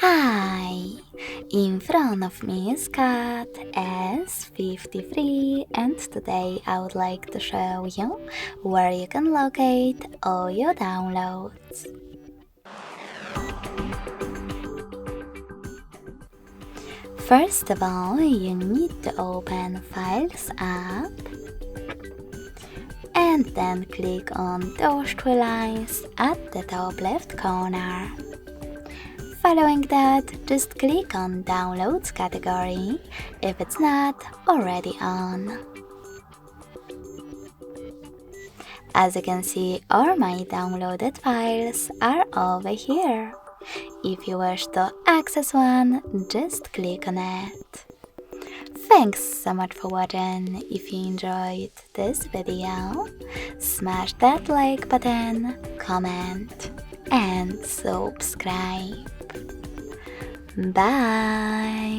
Hi! In front of me is cat S53, and today I would like to show you where you can locate all your downloads. First of all, you need to open Files app and then click on those three lines at the top left corner. Following that, just click on Downloads category if it's not already on. As you can see, all my downloaded files are over here. If you wish to access one, just click on it. Thanks so much for watching. If you enjoyed this video, smash that like button, comment, and subscribe. Bye!